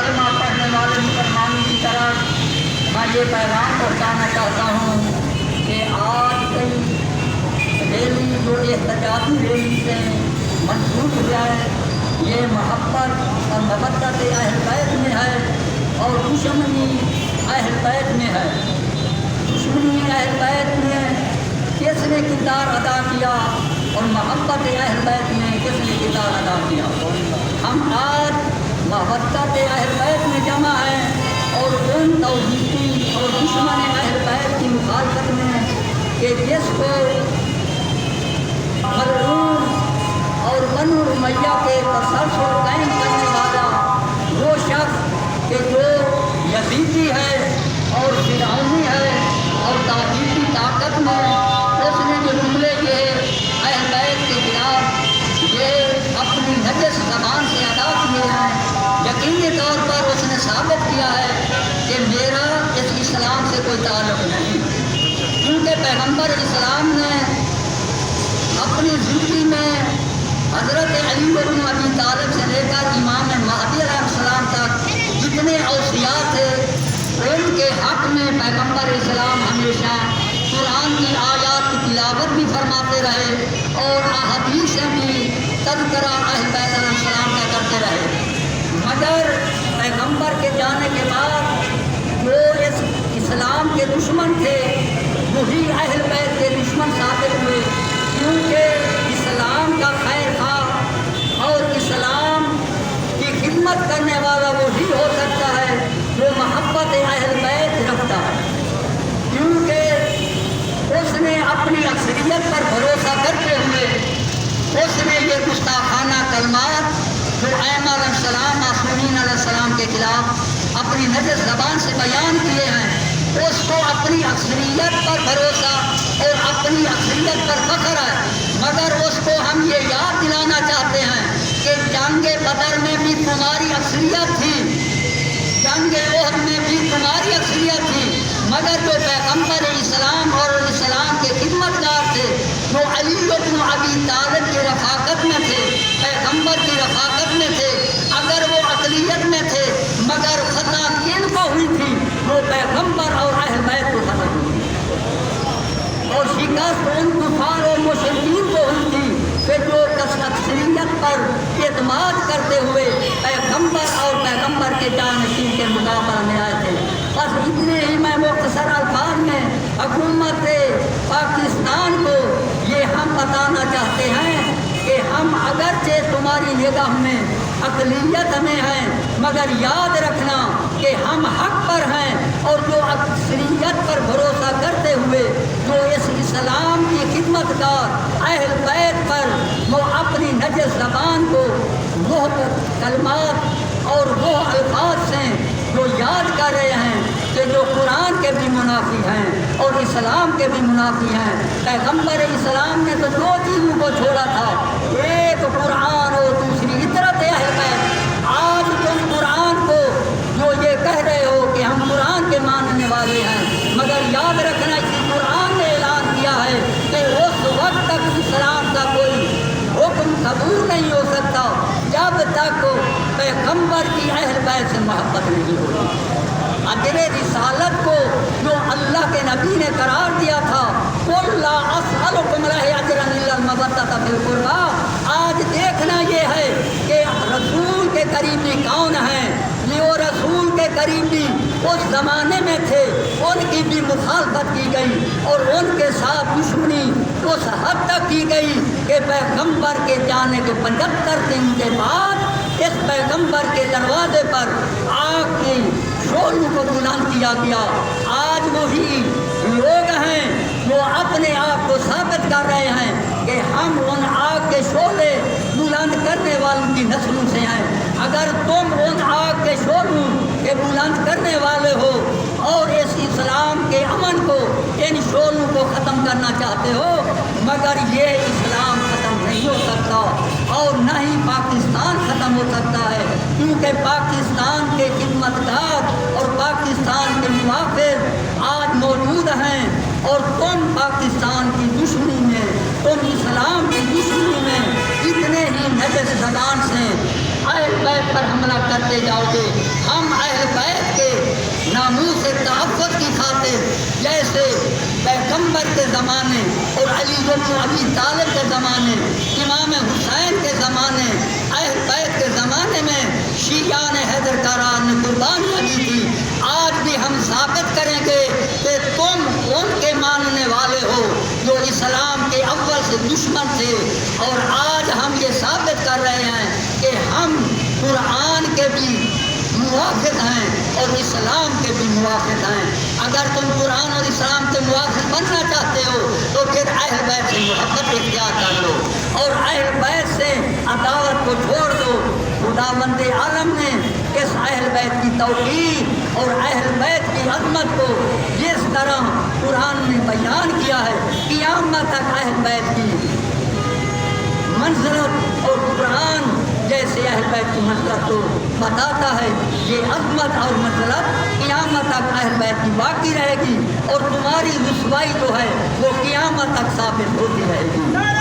کلمہ پڑھنے والے مسلمانوں کی طرف میں یہ پیغام پہنچانا چاہتا ہوں کہ آج کئی ریلی جو احتجاجی ریلی سے منسوخ ہوا ہے یہ محبت اور مودت اہل بیت میں ہے اور دشمنی اہل بیت میں ہے۔ دشمنی اہل بیت میں کس نے کردار ادا کیا اور محبت اہل بیت میں کس نے کردار ادا کیا؟ ہم آج محبت اہل بیت میں جمع ہیں اور ان توحیدی اور دشمن اہل بیت کی مخالفت میں کہ جس کو ملعون اور بنو امیہ کے تسلسل قائم کرنے والا وہ شخص کہ جو یزیدی ہے اور فرعونی ہے اور تاغوتی طاقت میں اس نے جو جملے کیے اہل بیت کے خلاف یہ اپنی نجس زبان سے ادا کیے ہیں، یقینی طور پر اس نے ثابت کیا ہے کہ میرا اس اسلام سے کوئی تعلق نہیں، کیونکہ پیغمبر اسلام نے اپنی زندگی میں حضرت علی بن ابی طالب سے لے کر امام مہدی علیہ السلام تک جتنے اوصیاء تھے ان کے حق میں پیغمبر اسلام ہمیشہ قرآن کی آیات کی تلاوت بھی فرماتے رہے اور احادیث سے بھی تذکرہ اہل بیت علیہ السلام کا کرتے رہے، مگر پیغمبر کے جانے کے بعد جو اس اسلام کے دشمن تھے وہی اہل بیت کے دشمن ثابت ہوئے، کیونکہ اسلام کا خیر خواہ اور اسلام کی خدمت کرنے والا وہی ہو سکتا ہے جو محبت اہل بیت رکھتا ہے، کیونکہ اس نے اپنی اکثریت پر بھروسہ کرتے ہوئے اس نے یہ گستاخانہ کلمات جو ائمہ علیہ السلام معصومین علیہ السلام کے خلاف اپنی نجس زبان سے بیان کیے ہیں، اس کو اپنی اکثریت پر بھروسہ اور اپنی اکثریت پر فخر ہے، مگر اس کو ہم یہ یاد دلانا چاہتے ہیں کہ جنگ بدر میں بھی تمہاری اکثریت تھی، جنگ احد میں بھی تمہاری اکثریت تھی، مگر جو پیغمبر اسلام اور اسلام کے خدمتگار تھے جو علی بن ابی طالب کی رفاقت میں تھے، پیغمبر کی رفاقت میں تھے، اگر وہ اقلیت میں تھے مگر خطا کن کو ہوئی تھی وہ پیغمبر اور اہل بیت کو خطا ہوئی تھی، اور شکست ان کفار اور مشرکین کو ہوئی تھی کہ جو اکثریت پر اعتماد کرتے ہوئے پیغمبر اور پیغمبر کے جانشین کے مقابلہ میں آئے تھے۔ بس اتنے ہی میں مختصر الفاظ میں حکومت پاکستان کو یہ ہم بتانا چاہتے ہیں کہ ہم اگرچہ تمہاری نگاہ میں اقلیت میں ہیں مگر یاد رکھنا کہ ہم حق پر ہیں، اور جو اکثریت پر بھروسہ کرتے ہوئے جو اس اسلام کی خدمت گار اہل بیت پر وہ اپنی نجس زبان کو وہ کلمات اور وہ الفاظ سے جو یاد کر رہے ہیں کہ جو قرآن کے بھی منافی ہیں اور اسلام کے بھی منافی ہیں۔ پیغمبر اسلام نے تو دو چیزوں کو چھوڑا تھا، ایک قرآن اور دوسری اطرت اہل بیت۔ آج تم قرآن کو جو یہ کہہ رہے ہو کہ ہم قرآن کے ماننے والے ہیں، مگر یاد رکھنا کہ قرآن نے اعلان کیا ہے کہ اس وقت تک اسلام کا کوئی حکم قبول نہیں ہو سکتا جب تک پیغمبر کی اہل بیت سے محبت نہیں ہوگی۔ اجر رسالت کو جو اللہ کے نبی نے قرار دیا تھا قُلْ لَا أَسْأَلُكُمْ عَلَيْهِ أَجْرًا إِلَّا الْمَوَدَّةَ فِي الْقُرْبَىٰ۔ آج دیکھنا یہ ہے کہ رسول کے قریبی کون ہیں، یہ رسول کے قریبی اس زمانے میں تھے، ان کی بھی مخالفت کی گئی اور ان کے ساتھ دشمنی اس حد تک کی گئی کہ پیغمبر کے جانے کے 75 دن کے بعد اس پیغمبر کے دروازے پر آگ کی شعلوں کو بلند کیا گیا۔ آج وہی لوگ ہیں جو اپنے آپ کو ثابت کر رہے ہیں کہ ہم ان آگ کے شعلے بلند کرنے والوں کی نسلوں سے ہیں۔ اگر تم ان آگ کے شعلوں کے بلند کرنے والے ہو اور اس اسلام کے امن کو ان شعلوں کو ختم کرنا چاہتے ہو، مگر یہ اسلام ختم نہیں ہو سکتا اور نہ ہی پاکستان ختم ہو سکتا ہے، کیونکہ پاکستان کے خدمتگار اور پاکستان کے موافق آج موجود ہیں، اور تم پاکستان کی دشمنی میں، تم اسلام کی دشمنی میں اتنے ہی نجس زبان سے اہل بیت بیت پر حملہ کرتے جاؤ گے، ہم اہل بیت کے ناموس تحفظ کی خاطر جیسے پیغمبر کے زمانے اور علی بن ابی طالب کے زمانے، امام حسین کے زمانے، اہل بیت کے زمانے میں شیعان حیدر کاران نے قربانیاں دی تھی، آج بھی ہم ثابت کریں گے کہ تم ان کے ماننے والے ہو جو اسلام کے اول سے دشمن تھے، اور آج ہم یہ ثابت کر رہے ہیں کہ ہم قرآن کے بھی موافق ہیں اور اسلام کے بھی موافق ہیں۔ اگر تم قرآن اور اسلام کے موافق بننا چاہتے ہو تو پھر اہل بیت سے محبت اختیار کر لو اور اہل بیت سے عداوت کو چھوڑ دو۔ خداوند عالم نے اس اہل بیت کی توقیر اور اہل بیت کی عظمت کو جس طرح قرآن میں بیان کیا ہے، قیامت تک اہل بیت کی منزلت اور قرآن جیسے اہل بیت کی منزلت کو بتاتا ہے، یہ عظمت اور منزلت قیامت تک اہل بیت کی باقی رہے گی، اور تمہاری رسوائی جو ہے وہ قیامت تک ثابت ہوتی رہے گی۔